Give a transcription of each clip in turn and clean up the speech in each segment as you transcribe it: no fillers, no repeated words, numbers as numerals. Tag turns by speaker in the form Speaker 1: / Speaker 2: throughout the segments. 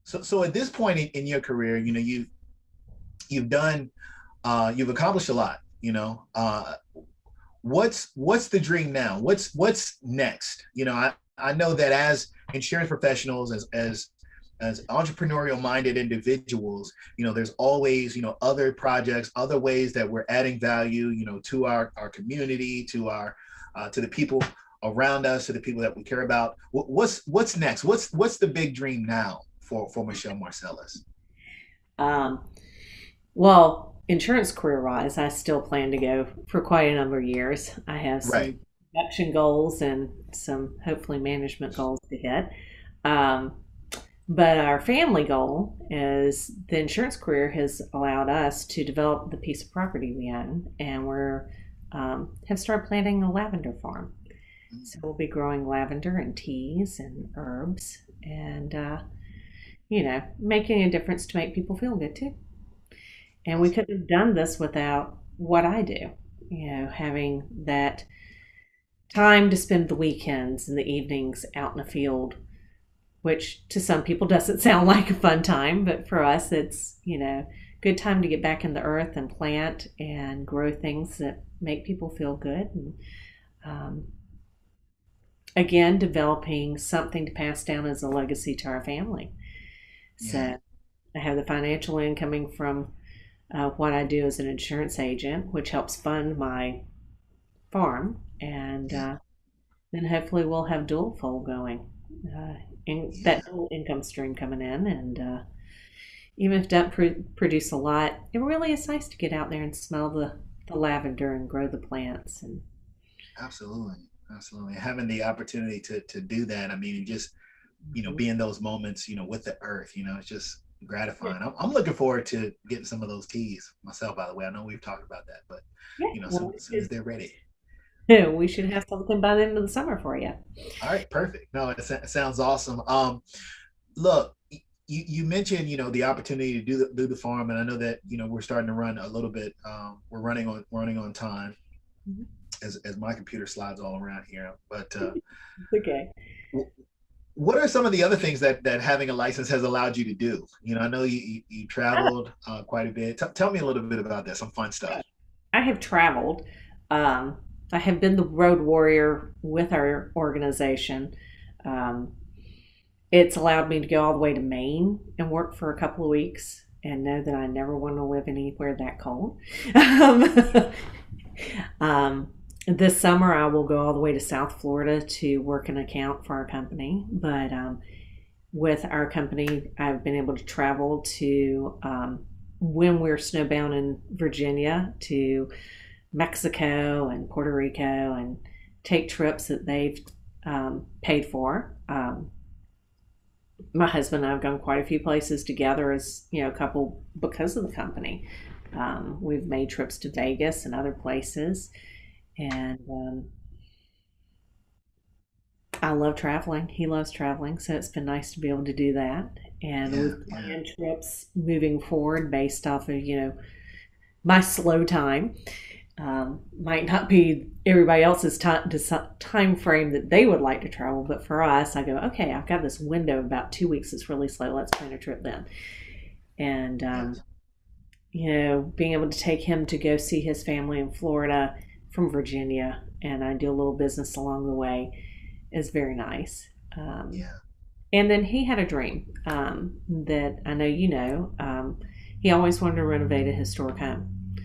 Speaker 1: So at this point in your career, you've done, you've accomplished a lot. What's the dream now? What's next? I know that as insurance professionals, as entrepreneurial minded individuals, there's always, other projects, other ways that we're adding value, to our community, to the people around us, to the people that we care about. What's next? What's the big dream now for Michele Marcellus?
Speaker 2: Um, well, insurance career wise, I still plan to go for quite a number of years. I have
Speaker 1: Right.
Speaker 2: some production goals and some hopefully management goals to hit. Um, but our family goal is the insurance career has allowed us to develop the piece of property we own, and we're have started planting a lavender farm. So we'll be growing lavender and teas and herbs, and making a difference to make people feel good too. And we
Speaker 1: Awesome.
Speaker 2: couldn't have done this without what I do. Having that time to spend the weekends and the evenings out in the field, which to some people doesn't sound like a fun time, but for us, it's, good time to get back in the earth and plant and grow things that make people feel good. And um, again, developing something to pass down as a legacy to our family.
Speaker 1: Yeah.
Speaker 2: So I have the financial incoming from what I do as an insurance agent, which helps fund my farm, and
Speaker 1: Yeah.
Speaker 2: then hopefully we'll have dual fold going,
Speaker 1: Yeah.
Speaker 2: that dual income stream coming in, and even if it doesn't produce a lot, it really is nice to get out there and smell the lavender and grow the plants. And
Speaker 1: Absolutely. Absolutely. Having the opportunity to do that. I mean, just,
Speaker 2: Mhm.
Speaker 1: be in those moments, with the earth, it's just gratifying. I'm looking forward to getting some of those teas myself, by the way. I know we've talked about that, but,
Speaker 2: Yeah,
Speaker 1: soon,
Speaker 2: well,
Speaker 1: soon as they're ready.
Speaker 2: we should have something by the end of the summer for you.
Speaker 1: All right. Perfect. No, it sounds awesome. Look, you mentioned, the opportunity to do the farm. And I know that, we're starting to run a little bit. We're running on time
Speaker 2: Mhm.
Speaker 1: as my computer slides all around here. But
Speaker 2: Okay.
Speaker 1: what are some of the other things that having a license has allowed you to do? I know you traveled quite a bit. Tell me a little bit about that. Some fun stuff.
Speaker 2: I have traveled. Um, I have been the road warrior with our organization. Um, it's allowed me to go all the way to Maine and work for a couple of weeks and know that I never want to live anywhere that cold. um, um, this summer, I will go all the way to South Florida to work an account for our company. But with our company, I've been able to travel to, when we're snowbound in Virginia, to Mexico and Puerto Rico, and take trips that they've paid for. My husband and I have gone quite a few places together as a couple because of the company. We've made trips to Vegas and other places, and I love traveling. He loves traveling, so it's been nice to be able to do that. And
Speaker 1: Yeah.
Speaker 2: we've
Speaker 1: Yeah.
Speaker 2: planned trips moving forward based off of my slow time. Might not be everybody else's time frame that they would like to travel, but for us, I go, okay, I've got this window of about 2 weeks. It's really slow. Let's plan a trip then. And
Speaker 1: Yes.
Speaker 2: being able to take him to go see his family in Florida from Virginia, and I do a little business along the way, is very nice.
Speaker 1: Yeah.
Speaker 2: And then he had a dream that I know he always wanted to renovate a historic home,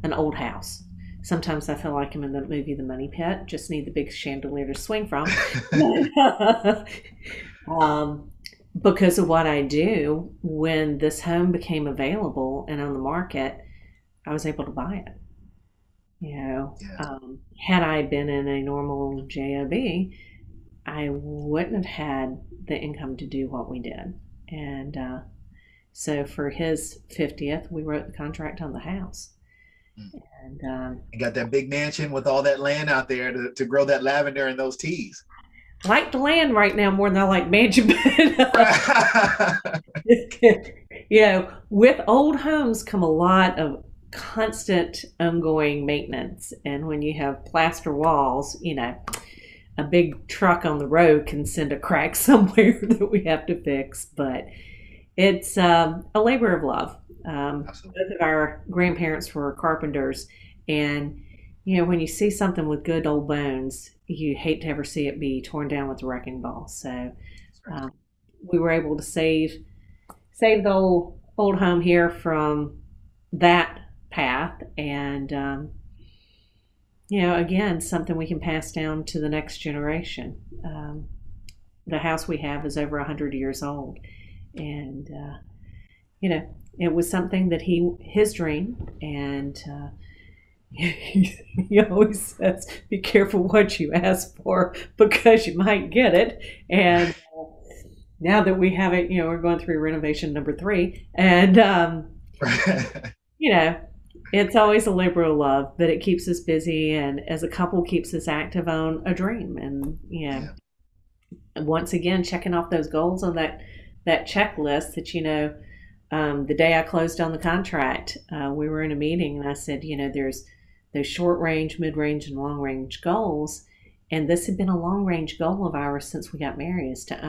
Speaker 2: an old house. Sometimes I feel like I'm in the movie The Money Pit, just need the big chandelier to swing from. um, because of what I do, when this home became available and on the market, I was able to buy it.
Speaker 1: Yeah.
Speaker 2: Had I been in a normal job, I wouldn't have had the income to do what we did. And so for his 50th, we wrote the contract on the house.
Speaker 1: Mm.
Speaker 2: And
Speaker 1: You got that big mansion with all that land out there to grow that lavender and those teas.
Speaker 2: I like the land right now more than I like mansion. But with old homes come a lot of constant ongoing maintenance. And when you have plaster walls, a big truck on the road can send a crack somewhere that we have to fix. But It's a labor of love.
Speaker 1: Absolutely.
Speaker 2: Both of our grandparents were carpenters, and when you see something with good old bones, you hate to ever see it be torn down with a wrecking ball. So
Speaker 1: That's right.
Speaker 2: um, we were able to save the old home here from that path, and again, something we can pass down to the next generation. The house we have is over 100 years old, and it was something that his dream, and he always says, "Be careful what you ask for because you might get it." And now that we have it, we're going through renovation number three, and
Speaker 1: Right.
Speaker 2: you know, it's always a labor of love, but it keeps us busy, and as a couple, keeps us active on a dream, and
Speaker 1: Yeah.
Speaker 2: once again checking off those goals on that checklist that the day I closed on the contract, we were in a meeting and I said, there's those short range, mid range, and long range goals. And this had been a long range goal of ours since we got married, is to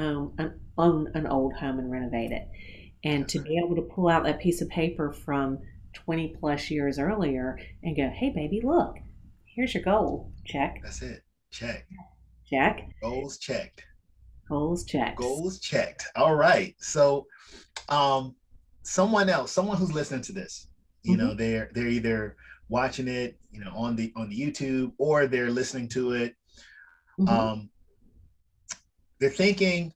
Speaker 2: own an old home and renovate it. And
Speaker 1: That's
Speaker 2: to
Speaker 1: right.
Speaker 2: be able to pull out that piece of paper from 20 plus years earlier and go, hey, baby, look, here's your goal. Check,
Speaker 1: That's it. Check.
Speaker 2: check,
Speaker 1: Goals checked.
Speaker 2: goals checked.
Speaker 1: Goals checked. All right. So, um, someone who's listening to this,
Speaker 2: Hmm.
Speaker 1: they're either watching it, on the YouTube, or they're listening to it.
Speaker 2: Hmm.
Speaker 1: Um, they're thinking,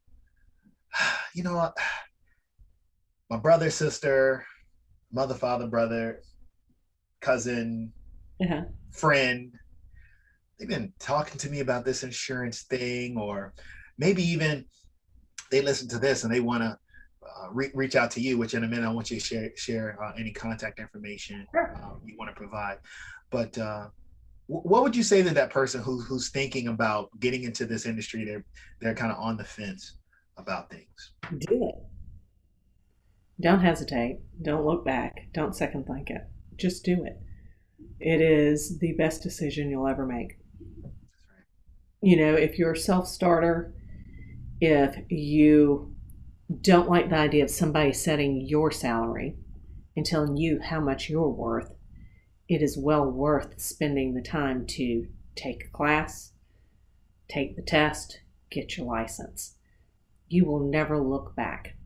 Speaker 1: you know what, my brother, sister, mother, father, brother, cousin,
Speaker 2: Uh-huh.
Speaker 1: friend, they've been talking to me about this insurance thing, or maybe even they listen to this and they want to reach out to you, which in a minute I want you to share any contact information
Speaker 2: Sure.
Speaker 1: you want to provide. But what would you say to that person who's thinking about getting into this industry? They're kind of on the fence about things.
Speaker 2: Do it. Don't hesitate. Don't look back. Don't second think it. Just do it. It is the best decision you'll ever make. If you're a self starter, if you don't like the idea of somebody setting your salary and telling you how much you're worth, it is well worth spending the time to take a class, take the test, get your license. You will never look back.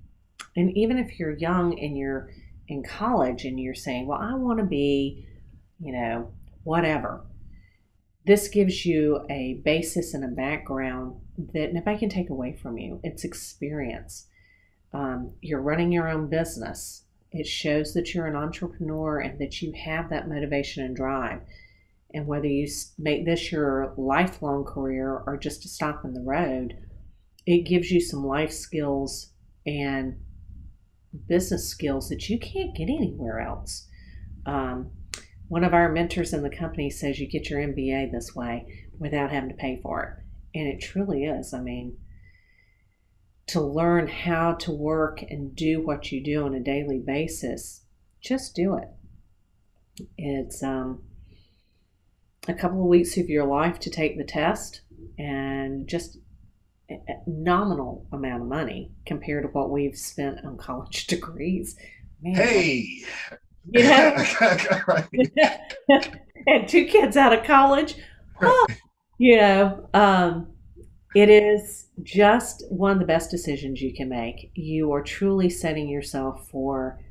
Speaker 2: And even if you're young and you're in college and you're saying, well, I want to be, whatever, this gives you a basis and a background that nobody can take away from you. It's experience. You're running your own business. It shows that you're an entrepreneur and that you have that motivation and drive. And whether you make this your lifelong career or just a stop in the road, it gives you some life skills and business skills that you can't get anywhere else. Um, One of our mentors in the company says you get your MBA this way without having to pay for it. And it truly is. I mean, to learn how to work and do what you do on a daily basis, just do it. It's a couple of weeks of your life to take the test, and just a nominal amount of money compared to what we've spent on college degrees. Man,
Speaker 1: Hey.
Speaker 2: you know,
Speaker 1: Right.
Speaker 2: and two kids out of college. Oh, you know, it is just one of the best decisions you can make. You are truly setting yourself for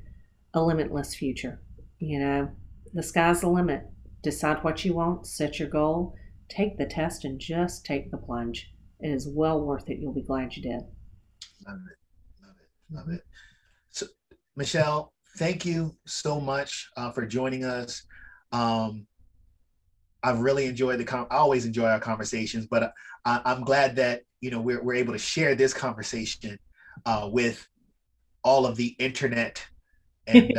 Speaker 2: a limitless future. The sky's the limit. Decide what you want, set your goal, take the test, and just take the plunge. It is well worth it. You'll be glad you did.
Speaker 1: Love it. Love it. Love
Speaker 2: Mhm.
Speaker 1: it. So, Michele, thank you so much for joining us. Um, I've really enjoyed I always enjoy our conversations, but I'm glad that we're able to share this conversation with all of the internet and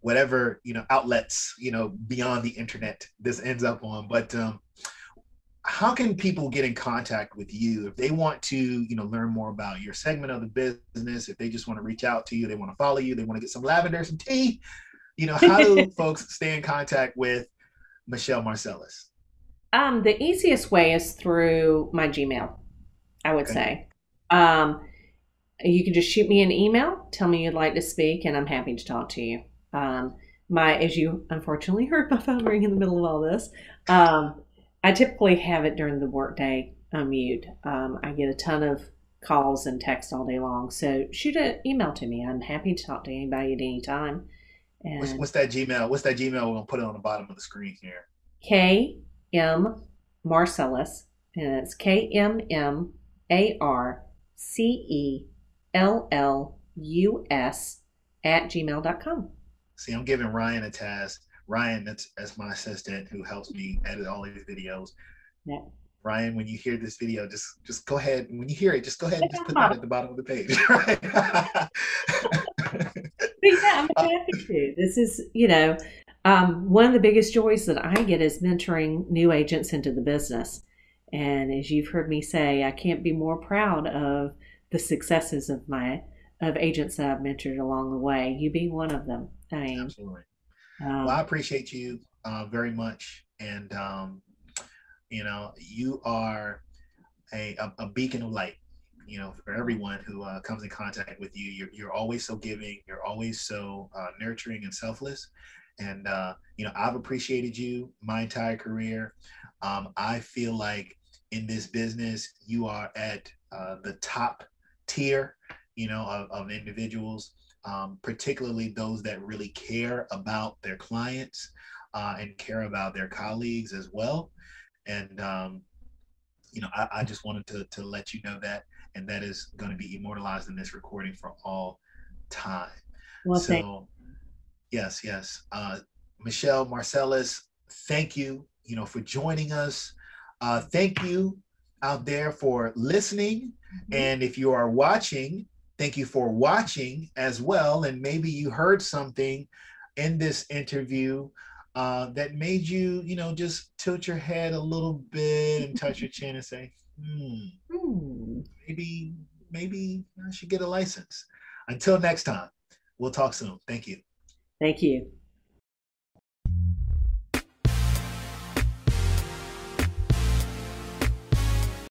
Speaker 1: whatever outlets beyond the internet this ends up on. But how can people get in contact with you if they want to learn more about your segment of the business? If they just want to reach out to you, they want to follow you, they want to get some lavender, some tea. How do folks stay in contact with Michele Marcellus?
Speaker 2: The easiest way is through my Gmail, I would
Speaker 1: Okay.
Speaker 2: say. Um, You can just shoot me an email, tell me you'd like to speak, and I'm happy to talk to you. As you unfortunately heard my phone ring in the middle of all this, I typically have it during the workday on mute. I get a ton of calls and texts all day long, so shoot an email to me. I'm happy to talk to anybody at any time. And
Speaker 1: What's that Gmail? What's that Gmail? We're gonna put it on the bottom of the screen here.
Speaker 2: KM Marcellus, and it's KMMARCELLUS @gmail.com.
Speaker 1: See, I'm giving Ryan a task. Ryan, that's my assistant who helps me edit all these videos.
Speaker 2: Yeah.
Speaker 1: Ryan, when you hear this video, just go ahead. When you hear it, just go ahead and
Speaker 2: It's
Speaker 1: just
Speaker 2: on the
Speaker 1: put that
Speaker 2: bottom.
Speaker 1: at the bottom of the page. Right?
Speaker 2: But yeah, I'm happy to. This is, one of the biggest joys that I get is mentoring new agents into the business. And as you've heard me say, I can't be more proud of the successes of agents that I've mentored along the way. You being one of them. I mean,
Speaker 1: Absolutely. Well, I
Speaker 2: um,
Speaker 1: appreciate you very much, and you are a beacon of light. For everyone who comes in contact with you, you're always so giving. You're always so nurturing and selfless. And I've appreciated you my entire career. I feel like in this business, you are at the top tier, of individuals, particularly those that really care about their clients and care about their colleagues as well. And I just wanted to let you know that, and that is going to be immortalized in this recording for all time.
Speaker 2: well, thank
Speaker 1: So yes, yes. Michele, Marcellus, thank you, for joining us. Thank you out there for listening.
Speaker 2: you.
Speaker 1: And if you are watching, thank you for watching as well. And maybe you heard something in this interview that made you, just tilt your head a little bit and touch your chin and say,
Speaker 2: Hmm.
Speaker 1: maybe, maybe I should get a license. Until next time, we'll talk soon. Thank you.
Speaker 2: Thank you.